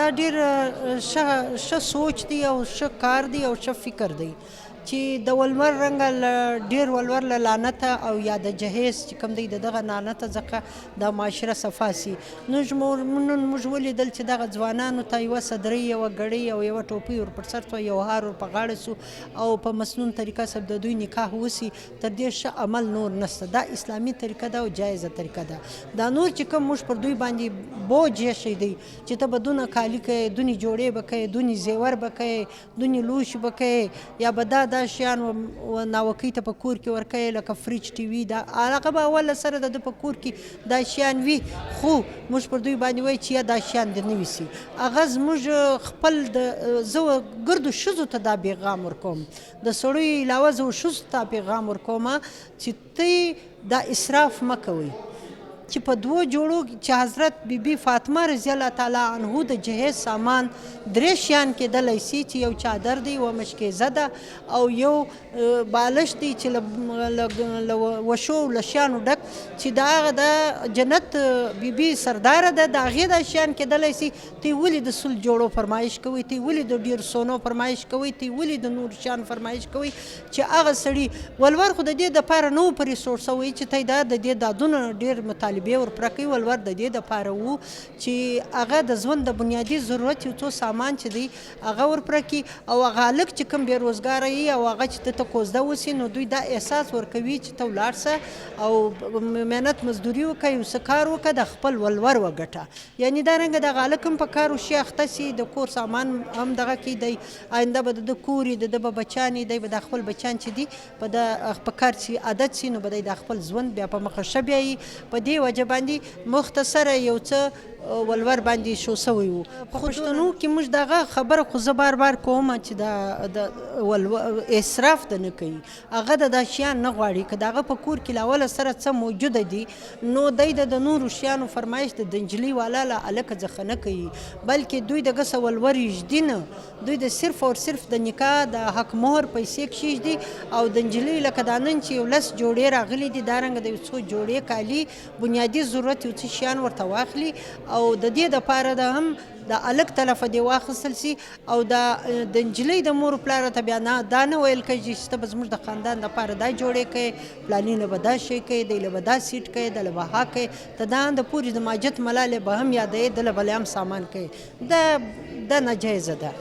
دا ډېر ښه سوچ دی او ښه کار دی او ښه فکر دی چې د ولور رنګه له ډېر ولور له لعنته او یا د جهیز چې کوم دی د دغه لعنته څخه دا معاشره صفا سي. نن موږ ولیدل چې دغه ځوانانو ته یوه صدرۍ یوه ګړۍ او یوه ټوپۍ ور پر سر سوه، یو هار ور په غاړه سو او په مسنون طریقه سره د دوی نکاح وسي. تر دې ښه عمل نور نشته. دا اسلامي طریقه ده او جایزه طریقه ده. دا نور چې کوم موږ پر دوی باندې بوج ایښی دی چې ته به دونه کالي کوې، دونې جوړې به کوې، دونې زیور به کوې، دونې لوښي به کوې، یا به دا شیان ناوکۍ ته په کور کې ورکوې لکه فریج ټي وي. دا هغه به اوله سره د ده په کور کې دا شیان وي، خو موږ پر دوی باندې وایو چې یا دا شیان دې نه وسي. هغه زموږ خپل زه ګردو ښځو ته دا پیغام ورکوم، د سړیو علاوه زه ښځو ته پیغام ورکوم چې ته دا اسراف مه کوئ. چې په دوو جوړو چې حضرت بیبي فاطمه رضی الله تعالی عنه د جهیز سامان درې شیان کېدلی سي چې یو چادر دی، یوه مشکیزه ده او یو بالش دی چې له وشو له شیانو ډک چې د هغه د جنت بیبي سرداره ده، د هغې دا شیان کېدلی سي. ته ولې د سل جوړو فرمایش کوئ؟ ته ولې د ډېر سونو فرمایش کوئ؟ ته ولې د نور شیان فرمایش کوئ؟ چې هغه سړي ولور خو د دې دپاره نه و په ریسورس وایي چې ته د دې دادونه ډېر مطالبې ورپوره کوي. ولور د دې دپاره و چې هغه د ژوند د بنیادي ضرورت یو څو سامان چې دی هغه ورپوره کړي، او هغه هلک چې کوم بېروزګاره وي او هغه چې ته کوزده وسي، نو دوی دا احساس ورکوي چې ته ولاړ سه او محنت مزدوري وکړه، یو څه کار وکړه، د خپل ولور وګټه. یعنې دا رنګه دغه هلک هم په کار وشي، اخته سي، د کور سامان هم دغه کې دی، آینده به د ده کور وي، د ده به بچیان وي، دی به دا خپل بچیان چې دي په کار چې عادت سي، نو به دی دا خپل ژوند بیا په مخه ښه بیایي. په دې وجه باندې مختصره یو څه ولور باندې شو سوی و. په پښتنو کې موږ دغه خبره خو زه بار بار کوم چې د اسراف د نه کوي، هغه د دا شیان نه غواړي. که د هغه په کور کې له اوله سره څه موجوده دي، نو دی د نورو شیانو فرمایش د نجلۍ والا له هلکه څخه نه کوي، بلکې دوی دغه څه ولور ږدي نه، دوی د صرف او صرف د نکاح د حق مهر پیسې کښېږدي او د نجلۍ لکه دا نن چې یو 10 جوړې راغلي دي، دارنګه د یو څو جوړې کالي بنیادي ضرورت یو څه شیان ورته واخلي، او د دې دپاره د هم د هلک طرفه دې واخیستل سي، او د نجلۍ د مور پلار ته بیا دا نه ویل کېږي چې ته به زموږ د خاندان دپاره دا جوړې کوې، پلاني له به دا شی کوې، دی له به دا سیټ کوې، ده له به ها کوې، ته دا انده پورې د ماجت ملالې به هم یادوې، ده له به هم سامان کوې. دا ناجایزه ده.